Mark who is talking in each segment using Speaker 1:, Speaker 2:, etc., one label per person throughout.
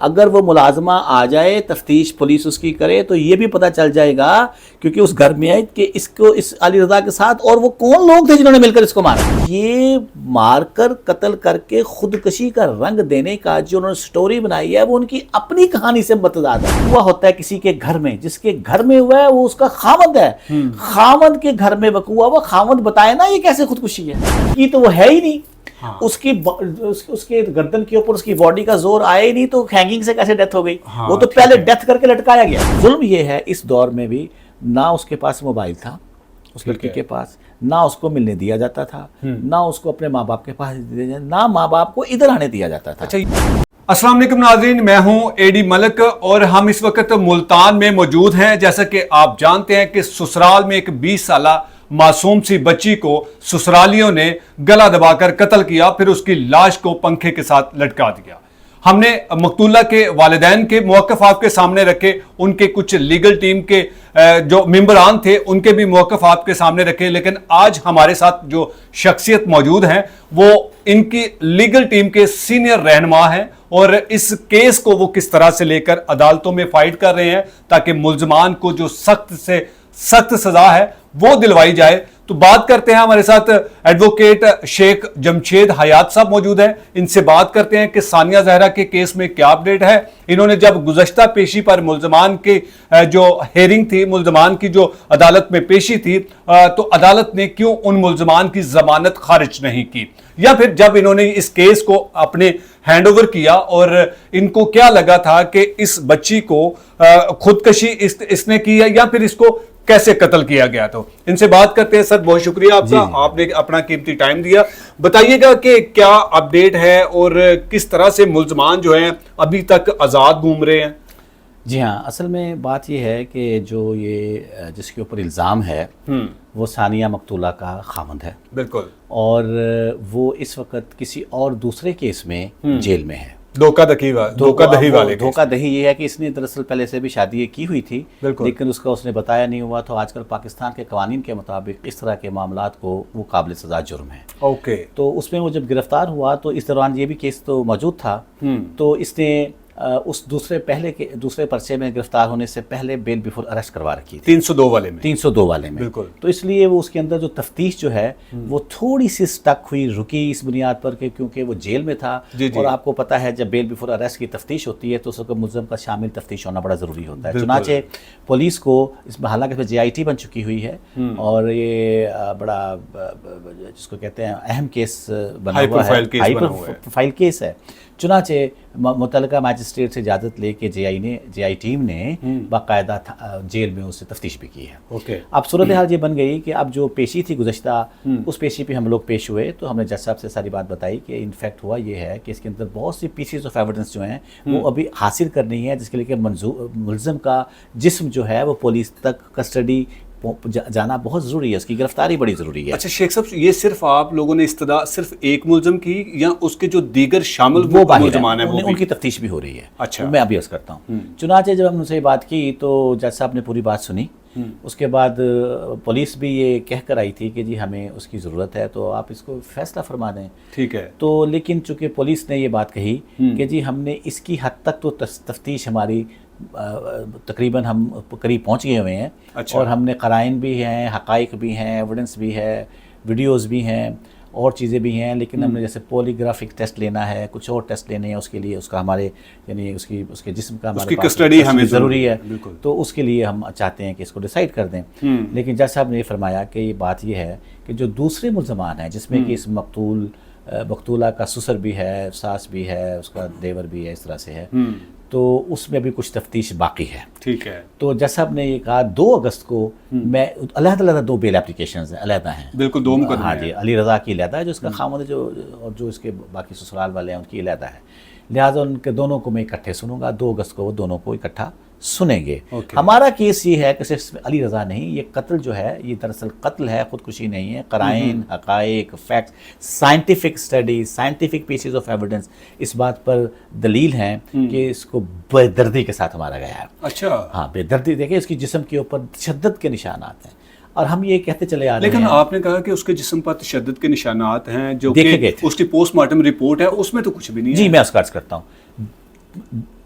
Speaker 1: اگر وہ ملازمہ آ جائے، تفتیش پولیس اس کی کرے تو یہ بھی پتہ چل جائے گا کیونکہ اس گھر میں کہ اس علی رضا کے ساتھ اور وہ کون لوگ تھے جنہوں نے مل کر اس کو مارا. یہ مار کر قتل کر کے خودکشی کا رنگ دینے کا جو انہوں نے سٹوری بنائی ہے وہ ان کی اپنی کہانی سے متضاد ہے. ہوا ہوتا ہے کسی کے گھر میں، جس کے گھر میں ہوا ہے وہ اس کا خاوند ہے، خاوند کے گھر میں وقوع ہوا، وہ خاوند بتائے نا یہ کیسے خودکشی ہے، یہ تو وہ ہے ہی نہیں. اس کے گردن کے اوپر اس کی باڈی کا زور آیا ہی نہیں تو ہینگنگ سے کیسے ڈیتھ ہو گئی؟ وہ تو پہلے ڈیتھ کر کے لٹکایا گیا. ظلم یہ ہے اس دور میں بھی، نہ اس کے پاس موبائل تھا اس لڑکی کے پاس، نہ اس کو ملنے دیا جاتا تھا، نہ اس کو اپنے ماں باپ کے پاس دیا جاتا، نہ ماں باپ کو ادھر آنے دیا جاتا تھا.
Speaker 2: السلام علیکم ناظرین، میں ہوں اے ڈی ملک اور ہم اس وقت ملتان میں موجود ہیں. جیسا کہ آپ جانتے ہیں کہ سسرال میں ایک 20 سالہ معصوم سی بچی کو سسرالیوں نے گلا دبا کر قتل کیا، پھر اس کی لاش کو پنکھے کے ساتھ لٹکا دیا. ہم نے مقتولہ کے والدین کے موقف آپ کے سامنے رکھے، ان کے کچھ لیگل ٹیم کے جو ممبران تھے ان کے بھی موقف آپ کے سامنے رکھے، لیکن آج ہمارے ساتھ جو شخصیت موجود ہیں وہ ان کی لیگل ٹیم کے سینئر رہنما ہیں اور اس کیس کو وہ کس طرح سے لے کر عدالتوں میں فائٹ کر رہے ہیں تاکہ ملزمان کو جو سخت سے سخت سزا ہے وہ دلوائی جائے. تو بات کرتے ہیں، ہمارے ساتھ ایڈوکیٹ شیخ جمشید حیات صاحب موجود ہیں. ان سے بات کرتے ہیں کہ ثانیہ زہرا کے کیس میں کیا اپڈیٹ ہے. انہوں نے جب گزشتہ پیشی پر ملزمان کے جو ہیرنگ تھی، ملزمان کی جو عدالت میں پیشی تھی، تو عدالت نے کیوں ان ملزمان کی ضمانت خارج نہیں کی، یا پھر جب انہوں نے اس کیس کو اپنے ہینڈ اوور کیا اور ان کو کیا لگا تھا کہ اس بچی کو خودکشی اس نے کی ہے یا پھر اس کو کیسے قتل کیا گیا. تو ان سے بات کرتے ہیں. سر بہت شکریہ آپ کا، آپ نے اپنا قیمتی ٹائم دیا. بتائیے گا کہ کیا اپڈیٹ ہے اور کس طرح سے ملزمان جو ہیں ابھی تک آزاد گھوم رہے ہیں؟
Speaker 1: جی ہاں، اصل میں بات یہ ہے کہ جو یہ جس کے اوپر الزام ہے وہ ثانیہ مقتولہ کا خاوند ہے.
Speaker 2: بالکل. اور
Speaker 1: وہ اس وقت کسی اور دوسرے کیس میں جیل میں ہے.
Speaker 2: دھوکہ دہی
Speaker 1: یہ ہے کہ اس نے دراصل پہلے سے بھی شادی کی ہوئی تھی، لیکن اس کا اس نے بتایا نہیں ہوا. تو آج کل پاکستان کے قوانین کے مطابق اس طرح کے معاملات کو وہ قابل سزا جرم ہے.
Speaker 2: اوکے.
Speaker 1: تو اس میں وہ جب گرفتار ہوا تو اس دوران یہ بھی کیس تو موجود تھا، تو اس نے اس دوسرے پرچے میں گرفتار ہونے سے پہلے بیل بیفور اریسٹ کروا رکھی تھی 302 والے میں.
Speaker 2: بالکل.
Speaker 1: تو اس لیے وہ اس کے اندر جو تفتیش جو ہے وہ تھوڑی سی سٹک ہوئی، رکی اس بنیاد پر کہ کیونکہ وہ جیل میں تھا. اور آپ کو پتا ہے جب بیل بیفور اریسٹ کی تفتیش ہوتی ہے تو اس وقت ملزم کا شامل تفتیش ہونا بڑا ضروری ہوتا ہے. چنانچہ پولیس کو اس میں، حالانکہ جے آئی ٹی بن چکی ہوئی ہے اور یہ بڑا جس کو کہتے ہیں اہم کیس بنا ہوا ہے، ہائی پروفائل کیس ہے، چنانچہ متعلقہ میجسٹریٹ سے اجازت لے کے جے آئی ٹیم نے باقاعدہ جیل میں اسے تفتیش بھی کی ہے. اب صورتحال یہ بن گئی کہ اب جو پیشی تھی گزشتہ، اس پیشی پہ ہم لوگ پیش ہوئے تو ہم نے جج صاحب سے ساری بات بتائی کہ انفیکٹ ہوا یہ ہے کہ اس کے اندر بہت سی پیسز آف ایویڈنس جو ہیں وہ ابھی حاصل کرنی ہے، جس کے لیے کہ ملزم کا جسم جو ہے وہ پولیس تک کسٹڈی جانا بہت ضروری ہے، اس کی گرفتاری بڑی ضروری ہے.
Speaker 2: اچھا شیخ صاحب، یہ صرف آپ لوگوں نے استدعا صرف ایک ملزم کی یا اس کے جو دیگر شامل وہ ملزمان ہیں ان
Speaker 1: کی تفتیش بھی ہو رہی ہے؟
Speaker 2: اچھا، میں
Speaker 1: ابھی عرض کرتا ہوں. چنانچہ جب ہم ان سے بات کی تو جج صاحب نے پوری بات سنی. اس کے بعد پولیس بھی یہ کہہ کر آئی تھی کہ جی ہمیں اس کی ضرورت ہے تو آپ اس کو فیصلہ فرما دیں.
Speaker 2: ٹھیک ہے.
Speaker 1: تو لیکن چونکہ پولیس نے یہ بات کہی کہ جی ہم نے اس کی حد تک تو تفتیش ہماری تقریباً ہم قریب پہنچ گئے ہوئے ہیں.
Speaker 2: اچھا.
Speaker 1: اور ہم نے قرائن بھی ہیں، حقائق بھی ہیں، ایویڈنس بھی ہے، ویڈیوز بھی ہیں اور چیزیں بھی ہیں، لیکن ہم نے جیسے پولیگرافک ٹیسٹ لینا ہے، کچھ اور ٹیسٹ لینے ہیں، اس کے لیے اس کا ہمارے یعنی اس کے جسم کا ہمارے پاس
Speaker 2: کسٹڈی ہمیں
Speaker 1: ضروری ہے. تو اس کے لیے ہم چاہتے ہیں کہ اس کو ڈیسائیڈ کر دیں. لیکن جج صاحب نے یہ فرمایا کہ یہ بات یہ ہے کہ جو دوسرے ملزمان ہیں جس میں کہ اس مقتولہ کا سسر بھی ہے، ساس بھی ہے، اس کا دیور بھی ہے، اس طرح سے ہے، تو اس میں بھی کچھ تفتیش باقی ہے.
Speaker 2: ٹھیک ہے.
Speaker 1: تو جج صاحب نے یہ کہا 2 اگست کو میں علیحدہ 2 بیل اپلیکیشنز ہیں، علیحدہ ہیں.
Speaker 2: بالکل 2 مقدمے.
Speaker 1: ہاں جی، علی رضا کی علیحدہ ہے جو اس کا خاوند ہے، اور جو اس کے باقی سسرال والے ہیں ان کی علیحدہ ہے. لہٰذا ان کے دونوں کو میں اکٹھے سنوں گا. 2 اگست کو وہ دونوں کو اکٹھا سنیں گے. ہمارا کیس یہ ہے کہ صرف علی رضا نہیں، یہ قتل جو ہے یہ دراصل قتل ہے، خودکشی نہیں ہے. قرائن، حقائق، facts, scientific study, scientific pieces of evidence اس بات پر دلیل ہیں کہ اس کو بے دردی کے ساتھ مارا گیا ہے.
Speaker 2: اچھا.
Speaker 1: ہاں، بے دردی. دیکھیں اس کی جسم کے اوپر تشدد کے نشانات ہیں اور ہم یہ کہتے چلے آ رہے ہیں.
Speaker 2: لیکن آپ نے کہا کہ اس کے جسم پر تشدد کے نشانات ہیں جو کہ اس کی پوسٹ مارٹم رپورٹ ہے، اس میں تو کچھ بھی نہیں ہے.
Speaker 1: جی میں اس کا عرض کرتا ہوں.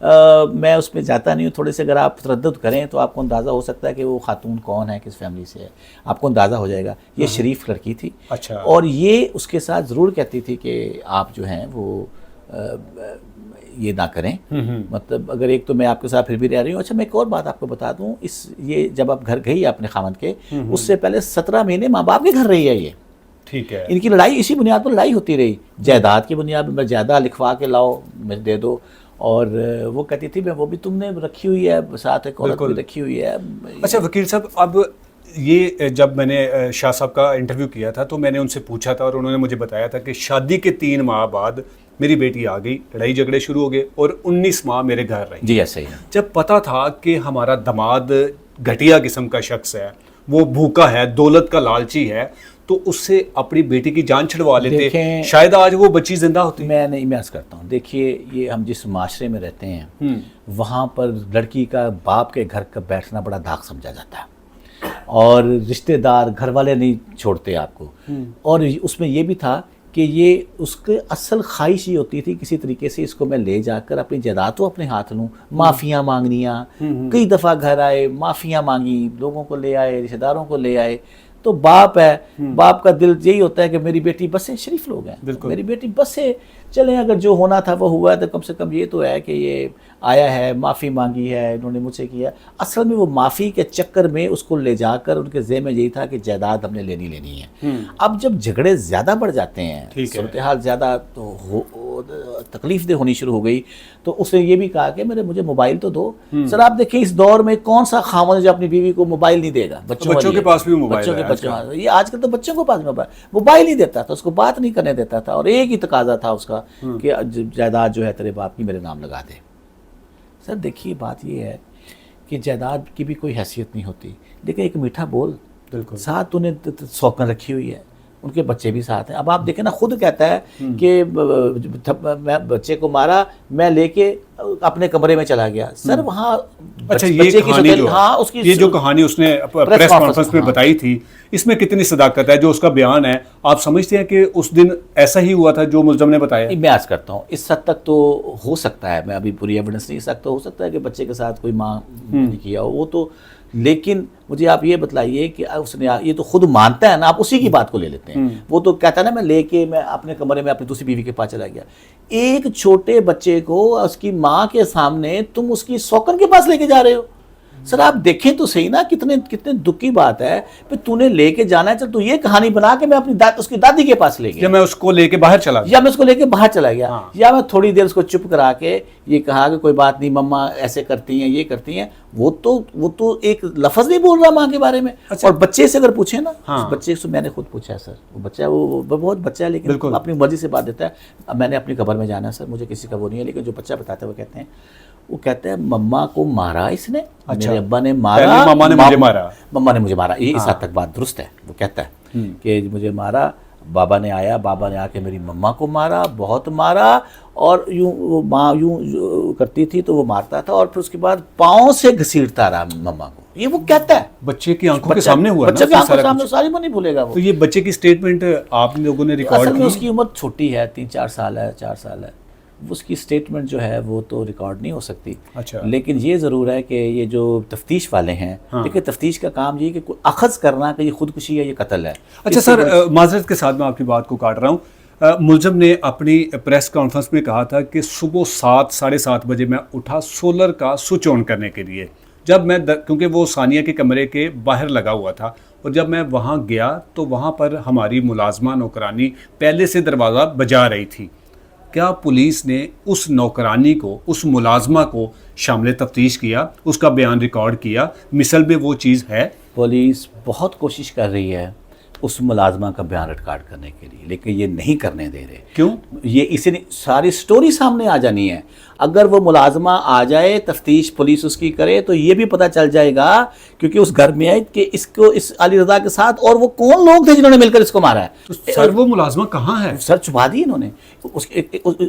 Speaker 1: میں اس میں جاتا نہیں ہوں. تھوڑے سے اگر آپ تردد کریں تو آپ کو اندازہ ہو سکتا ہے کہ وہ خاتون کون ہے, کس فیملی سے ہے, آپ کو اندازہ ہو جائے گا. یہ شریف لڑکی تھی, اور یہ اس کے ساتھ ضرور کہتی تھی کہ آپ جو ہیں وہ یہ نہ کریں. مطلب اگر ایک تو میں آپ کے ساتھ پھر بھی رہ رہی ہوں. اچھا میں ایک اور بات آپ کو بتا دوں, یہ جب آپ گھر گئی اپنے خاوند کے, اس سے پہلے 17 مہینے ماں باپ کے گھر رہی ہے. یہ
Speaker 2: ٹھیک ہے,
Speaker 1: ان کی لڑائی اسی بنیاد پر لڑائی ہوتی رہی, جائیداد کی بنیاد پر, جائیداد لکھوا کے لاؤ مجھے دے دو. اور وہ کہتی تھی میں وہ بھی تم نے رکھی ہوئی ہے, ساتھ ایک عورت بھی رکھی ہوئی ہے.
Speaker 2: اچھا وکیل صاحب, اب یہ جب میں نے شاہ صاحب کا انٹرویو کیا تھا تو میں نے ان سے پوچھا تھا, اور انہوں نے مجھے بتایا تھا کہ شادی کے 3 ماہ بعد میری بیٹی آ گئی, لڑائی جھگڑے شروع ہو گئے, اور 19 ماہ میرے گھر رہی.
Speaker 1: جی ایسے ہی.
Speaker 2: جب پتا تھا کہ ہمارا داماد گھٹیا قسم کا شخص ہے, وہ بھوکا ہے, دولت کا لالچی ہے, تو اس سے اپنی بیٹی کی جان چھڑوا لیتے, شاید آج وہ بچی زندہ ہوتی.
Speaker 1: میں نہیں, میں عرض کرتا ہوں, دیکھیے یہ ہم جس معاشرے میں رہتے ہیں وہاں پر لڑکی کا باپ کے گھر کا بیٹھنا بڑا داغ سمجھا جاتا ہے, اور رشتہ دار گھر والے نہیں چھوڑتے آپ کو. اور اس میں یہ بھی تھا کہ یہ اس کے اصل خواہش یہ ہوتی تھی کسی طریقے سے اس کو میں لے جا کر اپنی جائیداد اپنے ہاتھ لوں. معافیاں مانگنیاں, کئی دفعہ گھر آئے, معافیاں مانگی, لوگوں کو لے آئے, رشتہ داروں کو لے آئے. تو باپ ہے, باپ کا دل یہی ہوتا ہے کہ میری بیٹی بس ہے, شریف لوگ ہیں, میری بیٹی بس ہے, چلیں اگر جو ہونا تھا وہ ہوا ہے, تو کم سے کم یہ تو ہے کہ یہ آیا ہے, معافی مانگی ہے, انہوں نے مجھ سے کیا. اصل میں وہ معافی کے چکر میں اس کو لے جا کر ان کے ذہن میں یہی تھا کہ جائیداد ہم نے لینی ہے. اب جب جھگڑے زیادہ بڑھ جاتے ہیں, صورتحال زیادہ تکلیف دہ ہونی شروع ہو گئی, تو اس نے یہ بھی کہا کہ مجھے موبائل تو دو. سر آپ دیکھیں اس دور میں کون سا خاوند جو اپنی بیوی کو موبائل نہیں دے گا. بچوں
Speaker 2: کے پاس بھی موبائل ہے,
Speaker 1: یہ آج کل تو بچوں کے پاس موبائل نہیں دیتا تھا, اس کو بات نہیں کرنے دیتا تھا, اور ایک ہی تقاضا تھا اس کا کہ جائیداد جو ہے تیرے باپ کی میرے نام لگا دے. سر دیکھیے بات یہ ہے کہ جائیداد کی بھی کوئی حیثیت نہیں ہوتی, لیکن ایک میٹھا بول ساتھ تو نے سوکن رکھی ہوئی ہے, ان کے بچے بھی ساتھ ہیں. اب آپ دیکھیں نا, خود کہتا ہے کہ میں بچے کو مارا, میں لے کے اپنے کمرے میں چلا گیا. سر وہاں
Speaker 2: اچھا یہ جو کہانی اس نے پریس کانفرنس میں بتائی تھی, اس میں کتنی صداقت ہے؟ جو اس کا بیان ہے, آپ سمجھتے ہیں کہ اس دن ایسا ہی ہوا تھا جو ملزم نے بتایا؟
Speaker 1: میں عرض کرتا ہوں اس حد تک تو ہو سکتا ہے, میں ابھی پوری ایویڈنس نہیں سکتا, ہو سکتا ہے کہ بچے کے ساتھ کوئی ماں نے کیا ہو وہ تو, لیکن مجھے آپ یہ بتلائیے کہ اس نے یہ تو خود مانتا ہے نا, آپ اسی کی بات کو لے لیتے ہیں. وہ تو کہتا ہے نا میں لے کے میں اپنے کمرے میں اپنی دوسری بیوی کے پاس چلا گیا. ایک چھوٹے بچے کو اس کی ماں کے سامنے تم اس کی سوکن کے پاس لے کے جا رہے ہو. سر آپ دیکھیں تو صحیح نا, کتنے دکھ کی بات ہے. پھر تو نے لے کے جانا ہے, چل تو یہ کہانی بنا کہ میں اپنی اس کی دادی کے پاس لے گیا,
Speaker 2: یا میں اس کو لے کے باہر چلا گیا,
Speaker 1: یا میں اس کو لے کے باہر چلا گیا, یا میں تھوڑی دیر اس کو چپ کرا کے یہ کہا کہ کوئی بات نہیں مما ایسے کرتی ہیں, یہ کرتی ہیں. وہ تو ایک لفظ نہیں بول رہا ماں کے بارے میں. اور بچے سے اگر پوچھیں نا, بچے سے میں نے خود پوچھا ہے سر, وہ بچہ وہ بہت بچہ ہے لیکن اپنی مرضی سے بات دیتا ہے. اب میں نے اپنی قبر میں جانا ہے سر, مجھے کسی کا وہ نہیں ہے, لیکن جو بچہ بتاتا ہے وہ کہتے ہیں مما کو مارا اس نے, میرے ابا نے مارا, مما نے مجھے مارا. یہ اس حد تک بات درست ہے. وہ کہتا ہے کہ مجھے مارا, بابا نے آ کے میری مما کو مارا, بہت مارا, اور یوں وہ ماں یوں کرتی تھی تو وہ مارتا تھا, اور پھر اس کے بعد پاؤں سے گھسیٹتا رہا مما کو. یہ وہ کہتا ہے,
Speaker 2: بچے کی آنکھوں کے سامنے ہوا,
Speaker 1: بچے کی آنکھوں کے سامنے, ساری وہ نہیں بھولے گا.
Speaker 2: تو یہ بچے کی سٹیٹمنٹ آپ لوگوں نے ریکارڈ کی؟
Speaker 1: اصل میں اس کی عمر چھوٹی ہے, 3-4 سال ہے, 4 سال ہے. اس کی سٹیٹمنٹ جو ہے وہ تو ریکارڈ نہیں ہو سکتی. لیکن یہ ضرور ہے کہ یہ جو تفتیش والے ہیں, دیکھیں تفتیش کا کام یہ کہ اخذ کرنا کہ یہ خودکشی ہے, یہ قتل ہے.
Speaker 2: اچھا سر, معذرت کے ساتھ میں آپ کی بات کو کاٹ رہا ہوں. ملزم نے اپنی پریس کانفرنس میں کہا تھا کہ صبح 7-7:30 بجے میں اٹھا سولر کا سوئچ آن کرنے کے لیے, جب میں کیونکہ وہ ثانیہ کے کمرے کے باہر لگا ہوا تھا, اور جب میں وہاں گیا تو وہاں پر ہماری ملازمہ نوکرانی پہلے سے دروازہ بجا رہی تھی. کیا پولیس نے اس نوکرانی کو, اس ملازمہ کو شامل تفتیش کیا, اس کا بیان ریکارڈ کیا؟ مثل میں وہ چیز ہے؟
Speaker 1: پولیس بہت کوشش کر رہی ہے اس ملازمہ کا بیان ریکارڈ کرنے کے لیے, لیکن یہ نہیں کرنے دے رہے.
Speaker 2: کیوں؟ یہ
Speaker 1: اسے ساری سٹوری سامنے آ جانی ہے. اگر وہ ملازمہ آ جائے, تفتیش پولیس اس کی کرے, تو یہ بھی پتہ چل جائے گا کیونکہ اس گھر میں کہ اس علی رضا کے ساتھ اور وہ کون لوگ تھے جنہوں نے مل کر اس کو مارا ہے.
Speaker 2: سر وہ ملازمہ کہاں ہے؟
Speaker 1: سر چھپا دی انہوں نے.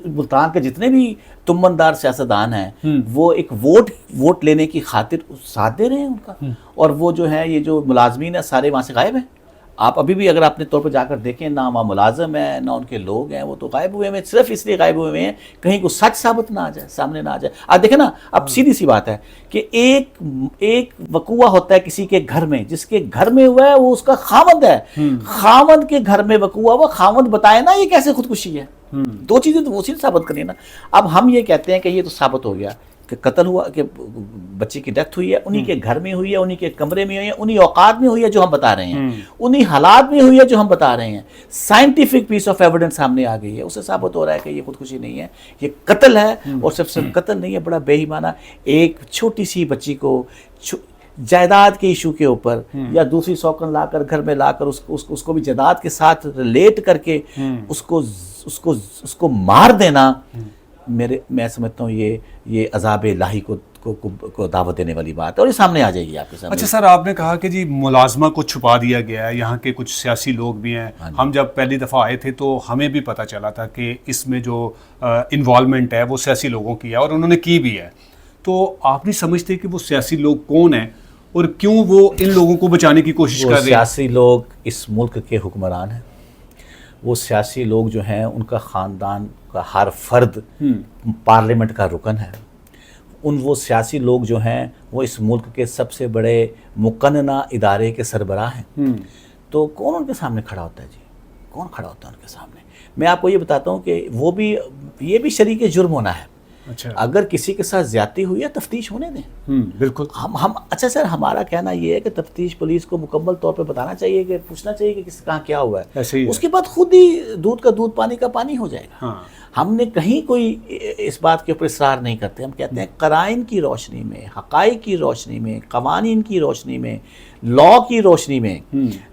Speaker 1: ملتان کے جتنے بھی تمندار سیاستدان ہیں وہ ایک ووٹ لینے کی خاطر ساتھ دے رہے ہیں ان کا, اور وہ جو ہے یہ جو ملازمین ہیں سارے وہاں سے غائب ہیں. آپ ابھی بھی اگر اپنے طور پہ جا کر دیکھیں، نہ وہاں ملازم ہیں نہ ان کے لوگ ہیں، وہ تو غائب ہوئے ہیں، صرف اس لیے غائب ہوئے ہیں کہیں کو سچ ثابت نہ آ جائے، سامنے نہ آ جائے. آپ دیکھیں نا، اب سیدھی سی بات ہے کہ ایک وقوع ہوتا ہے کسی کے گھر میں، جس کے گھر میں ہوا ہے وہ اس کا خاوند ہے، خاوند کے گھر میں وقوع ہوا، خاوند بتائے نا یہ کیسے خودکشی ہے. دو چیزیں تو اسی ثابت کرنی ہے نا. اب ہم یہ کہتے ہیں کہ یہ تو ثابت ہو گیا کہ قتل ہوا، کہ بچی کی ڈیتھ ہوئی ہے، انہی کے گھر میں ہوئی ہے، انہی کے کمرے میں ہوئی ہے، انہی اوقات میں ہوئی ہے جو ہم بتا رہے ہیں، انہی حالات میں ہوئی ہے جو ہم بتا رہے ہیں. سائنٹیفک پیس آف ایویڈنس سامنے آ گئی ہے، اسے ثابت ہو رہا ہے کہ یہ خودکشی نہیں ہے، یہ قتل ہے. اور صرف قتل نہیں ہے، بڑا بے ایمانہ ایک چھوٹی سی بچی کو جائیداد کے ایشو کے اوپر یا دوسری سوکن لا کر گھر میں لا کر اس کو بھی جائیداد کے ساتھ ریلیٹ کر کے اس کو مار دینا، میں سمجھتا ہوں یہ عذاب الہی کو دعوت دینے والی بات ہے، اور یہ سامنے آ جائے گی آپ کے سامنے.
Speaker 2: اچھا سر، آپ نے کہا کہ جی ملازمہ کو چھپا دیا گیا ہے، یہاں کے کچھ سیاسی لوگ بھی ہیں. ہم جب پہلی دفعہ آئے تھے تو ہمیں بھی پتہ چلا تھا کہ اس میں جو انوالومنٹ ہے وہ سیاسی لوگوں کی ہے، اور انہوں نے کی بھی ہے. تو آپ نہیں سمجھتے کہ وہ سیاسی لوگ کون ہیں اور کیوں وہ ان لوگوں کو بچانے کی کوشش کر رہے ہیں؟
Speaker 1: سیاسی لوگ اس ملک کے حکمران ہیں. وہ سیاسی لوگ جو ہیں ان کا خاندان کا ہر فرد پارلیمنٹ کا رکن ہے. وہ سیاسی لوگ جو ہیں وہ اس ملک کے سب سے بڑے مقننہ ادارے کے سربراہ ہیں. تو کون ان کے سامنے کھڑا ہوتا ہے جی؟ کون کھڑا ہوتا ہے ان کے سامنے؟ میں آپ کو یہ بتاتا ہوں کہ یہ بھی شریک جرم ہونا ہے.
Speaker 2: اچھا،
Speaker 1: اگر کسی کے ساتھ زیادتی ہوئی ہے تفتیش ہونے دیں.
Speaker 2: بالکل.
Speaker 1: ہم اچھا سر، ہمارا کہنا یہ ہے کہ تفتیش پولیس کو مکمل طور پہ بتانا چاہیے، کہ پوچھنا چاہیے کہ کس کہاں کیا ہوا ہے. اس کے بعد خود ہی دودھ کا دودھ پانی کا پانی ہو جائے گا. ہم نے کہیں کوئی اس بات کے اوپر اصرار نہیں کرتے. ہم کہتے ہیں قرائن کی روشنی میں، حقائق کی روشنی میں، قوانین کی روشنی میں، لا کی روشنی میں،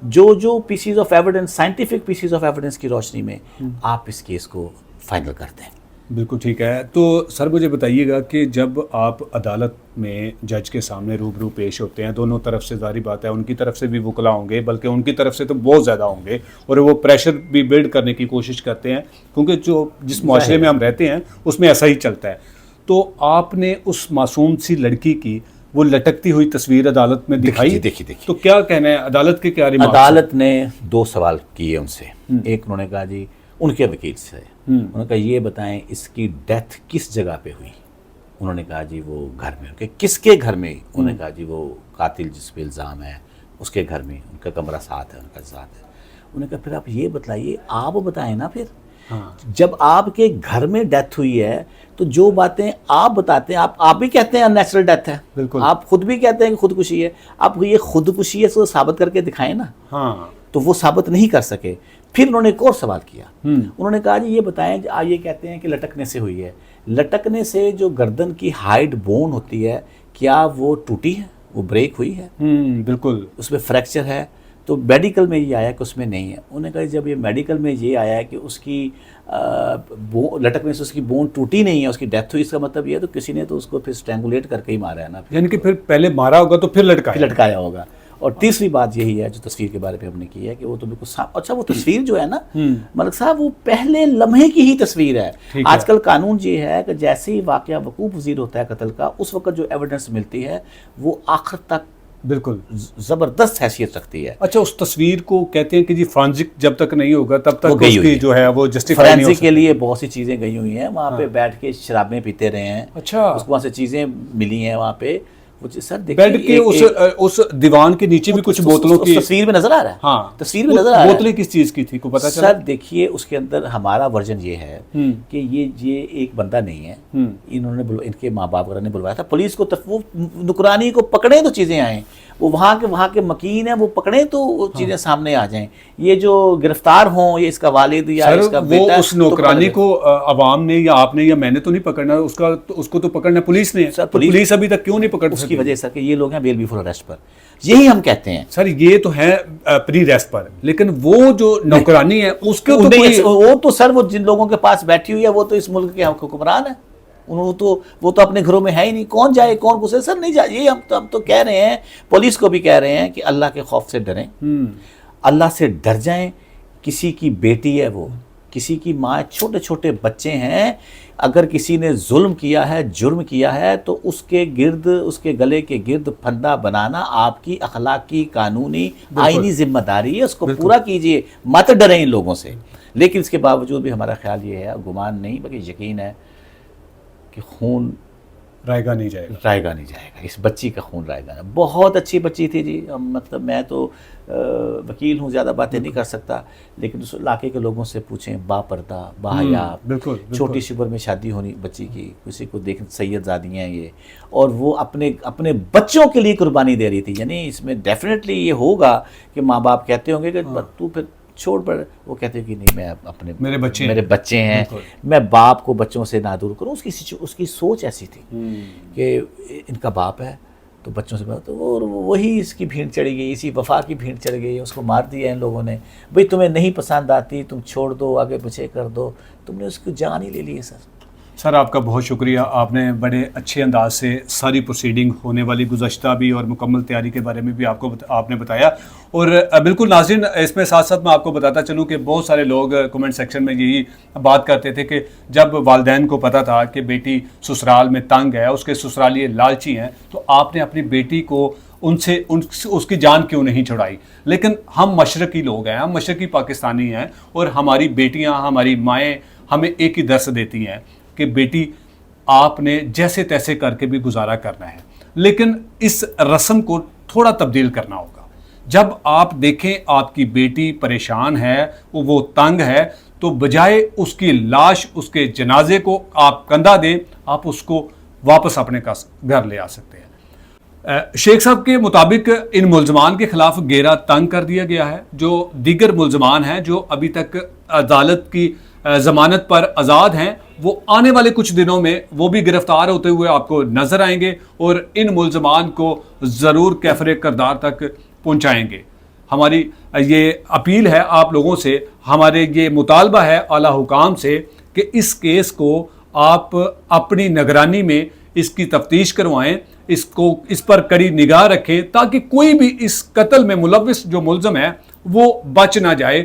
Speaker 1: جو pieces of evidence, scientific pieces of evidence کی روشنی میں آپ اس کیس کو فائنل کرتے ہیں.
Speaker 2: بالکل ٹھیک ہے. تو سر مجھے بتائیے گا کہ جب آپ عدالت میں جج کے سامنے روبرو پیش ہوتے ہیں، دونوں طرف سے ظاہری بات ہے ان کی طرف سے بھی وکلا ہوں گے، بلکہ ان کی طرف سے تو بہت زیادہ ہوں گے، اور وہ پریشر بھی بلڈ کرنے کی کوشش کرتے ہیں، کیونکہ جس معاشرے میں ہم رہتے ہیں اس میں ایسا ہی چلتا ہے. تو آپ نے اس معصوم سی لڑکی کی وہ لٹکتی ہوئی تصویر عدالت میں دکھائی.
Speaker 1: دیکھیے
Speaker 2: تو کیا کہنا ہے عدالت کے کیا ریمارکس؟
Speaker 1: عدالت نے 2 سوال کیے ان سے. ایک انہوں نے کہا جی ان کے وکیل سے، انہوں نے کہا یہ بتائیں اس کی ڈیتھ کس جگہ پہ ہوئی. انہوں نے کہا جی وہ گھر میں. کہ کس کے گھر میں؟ انہوں نے کہا جی وہ قاتل جس پہ الزام ہے اس کے گھر میں، ان کا کمرہ ساتھ ہے، ان کا ساتھ ہے. انہوں نے کہا پھر آپ یہ بتلائیے، آپ بتائیں نا پھر. جب آپ کے گھر میں ڈیتھ ہوئی ہے تو جو باتیں آپ بتاتے ہیں، آپ بھی کہتے ہیں ان نیچرل ڈیتھ ہے، بالکل آپ خود بھی کہتے ہیں کہ خودکشی ہے. آپ یہ خودکشی ہے تو ثابت کر کے دکھائیں نا. تو وہ ثابت نہیں کر سکے. پھر انہوں نے ایک اور سوال کیا. انہوں نے کہا جی یہ بتائیں، یہ کہتے ہیں کہ لٹکنے سے ہوئی ہے، لٹکنے سے جو گردن کی ہائڈ بون ہوتی ہے کیا وہ ٹوٹی ہے، وہ بریک ہوئی ہے؟
Speaker 2: بالکل.
Speaker 1: اس میں فریکچر ہے. تو میڈیکل میں یہ آیا کہ اس میں نہیں ہے. انہوں نے کہا جب یہ میڈیکل میں یہ آیا ہے کہ اس کی لٹکنے سے اس کی بون ٹوٹی نہیں ہے، اس کی ڈیتھ ہوئی، اس کا مطلب یہ ہے تو کسی نے تو اس کو پھر اسٹرینگولیٹ کر کے ہی مارا ہے نا.
Speaker 2: یعنی کہ پھر پہلے مارا ہوگا تو پھر
Speaker 1: لٹکایا ہوگا. اور تیسری بات یہی ہے جو تصویر کے بارے میں ہم نے کی ہے کہ وہ تو بالکل اچھا وہ تصویر جو ہے نا ملک صاحب، وہ پہلے لمحے کی ہی تصویر ہے. آج کل قانون یہ ہے کہ جیسے ہی واقعہ وقوع پذیر ہوتا ہے قتل کا، اس وقت جو ایویڈنس ملتی ہے وہ آخر تک
Speaker 2: بالکل
Speaker 1: زبردست حیثیت رکھتی ہے.
Speaker 2: اچھا، اس تصویر کو کہتے ہیں کہ جی فرانزک جب تک نہیں ہوگا تب تک اس کی جو ہے وہ جسٹیفائی نہیں ہو سکتی.
Speaker 1: فرانزک کے لیے بہت سی چیزیں گئی ہوئی ہیں وہاں پہ، بیٹھ کے شرابیں پیتے رہے ہیں.
Speaker 2: اچھا،
Speaker 1: اس کو وہاں سے چیزیں ملی ہیں وہاں پہ. سر
Speaker 2: بیڈ کے اس دیوان کے نیچے بھی کچھ بوتلوں کی
Speaker 1: تصویر میں نظر آ رہا ہے.
Speaker 2: ہاں،
Speaker 1: تصویر میں نظر آ رہا ہے.
Speaker 2: بوتلیں کس چیز کی تھی کو پتا چلا؟
Speaker 1: سر دیکھیے اس کے اندر ہمارا ورژن یہ ہے کہ یہ ایک بندہ نہیں ہے، انہوں نے ان کے ماں باپ وغیرہ نے بلوایا تھا پولیس کو. وہ نکرانی کو پکڑیں تو چیزیں آئیں، وہ وہاں کے مکین ہیں وہ پکڑیں تو چیزیں سامنے آ جائیں. یہ جو گرفتار ہوں، یہ اس کا والد یا اس کا بیٹا،
Speaker 2: وہ اس نوکرانی کو عوام نے یا آپ نے یا میں نے تو نہیں پکڑنا، اس کو تو پکڑنا پولیس نے. پولیس ابھی تک کیوں نہیں پکڑ سکی؟
Speaker 1: اس کی وجہ سے کہ یہ لوگ ہیں بیل بیفور اریسٹ پر. یہی ہم کہتے ہیں
Speaker 2: سر، یہ تو ہے پری ریسٹ پر، لیکن وہ جو نوکرانی ہے اس کے
Speaker 1: وہ تو سر وہ جن لوگوں کے پاس بیٹھی ہوئی ہے وہ تو اس ملک کے حکمران ہیں. وہ تو اپنے گھروں میں ہے ہی نہیں. کون جائے کون گھسے؟ سر نہیں جائے. یہ ہم تو کہہ رہے ہیں، پولیس کو بھی کہہ رہے ہیں کہ اللہ کے خوف سے ڈریں، اللہ سے ڈر جائیں. کسی کی بیٹی ہے وہ، کسی کی ماں، چھوٹے چھوٹے بچے ہیں، اگر کسی نے ظلم کیا ہے، جرم کیا ہے، تو اس کے گرد، اس کے گلے کے گرد پھندا بنانا آپ کی اخلاقی، قانونی، آئینی ذمہ داری ہے. اس کو پورا کیجئے، مت ڈریں ان لوگوں سے. لیکن اس کے باوجود بھی ہمارا خیال یہ ہے، گمان نہیں بلکہ یقین ہے کہ خون
Speaker 2: رائے گا نہیں جائے گا،
Speaker 1: رائے گا نہیں جائے گا. اس بچی کا خون رائے گا. بہت اچھی بچی تھی جی. مطلب میں تو وکیل ہوں، زیادہ باتیں نہیں کر سکتا، لیکن اس علاقے کے لوگوں سے پوچھیں، با پردہ، با حیا،
Speaker 2: بالکل
Speaker 1: چھوٹی سی عمر میں شادی ہونی بچی کی، کسی کو دیکھ، سید زادیاں ہیں یہ، اور وہ اپنے بچوں کے لیے قربانی دے رہی تھی. یعنی اس میں ڈیفینیٹلی یہ ہوگا کہ ماں باپ کہتے ہوں گے کہ تو پھر چھوڑ پڑ، وہ کہتے ہیں کہ نہیں، میں اپنے میرے بچے ہیں، میں باپ کو بچوں سے نہ دور کروں. اس کی سوچ ایسی تھی کہ ان کا باپ ہے تو بچوں سے تو وہی اس کی بھیڑ چڑھ گئی، اسی وفا کی بھیڑ چڑھ گئی. اس کو مار دیا ان لوگوں نے. بھئی تمہیں نہیں پسند آتی، تم چھوڑ دو، آگے پیچھے کر دو. تم نے اس کی جان ہی لے لی ہے سر.
Speaker 2: سر آپ کا بہت شکریہ. آپ نے بڑے اچھے انداز سے ساری پروسیڈنگ ہونے والی گزشتہ بھی اور مکمل تیاری کے بارے میں بھی آپ نے بتایا. اور بالکل ناظرین، اس میں ساتھ ساتھ میں آپ کو بتاتا چلوں کہ بہت سارے لوگ کمنٹ سیکشن میں یہی بات کرتے تھے کہ جب والدین کو پتہ تھا کہ بیٹی سسرال میں تنگ ہے، اس کے سسرالی لالچی ہیں، تو آپ نے اپنی بیٹی کو اس کی جان کیوں نہیں چھڑائی. لیکن ہم مشرقی لوگ ہیں، ہم مشرقی پاکستانی ہیں، اور ہماری بیٹیاں، ہماری مائیں ہمیں ایک ہی درس دیتی ہیں کہ بیٹی آپ نے جیسے تیسے کر کے بھی گزارا کرنا ہے. لیکن اس رسم کو تھوڑا تبدیل کرنا ہوگا. جب آپ دیکھیں آپ کی بیٹی پریشان ہے، وہ تنگ ہے، تو بجائے اس کی لاش، اس کے جنازے کو آپ کندھا دیں، آپ اس کو واپس اپنے گھر لے آ سکتے ہیں. شیخ صاحب کے مطابق ان ملزمان کے خلاف گھیرا تنگ کر دیا گیا ہے. جو دیگر ملزمان ہیں جو ابھی تک عدالت کی ضمانت پر آزاد ہیں، وہ آنے والے کچھ دنوں میں وہ بھی گرفتار ہوتے ہوئے آپ کو نظر آئیں گے، اور ان ملزمان کو ضرور کیفر کردار تک پہنچائیں گے. ہماری یہ اپیل ہے آپ لوگوں سے، ہمارے یہ مطالبہ ہے اعلیٰ حکام سے کہ اس کیس کو آپ اپنی نگرانی میں اس کی تفتیش کروائیں، اس پر کڑی نگاہ رکھیں، تاکہ کوئی بھی اس قتل میں ملوث جو ملزم ہے وہ بچ نہ جائے.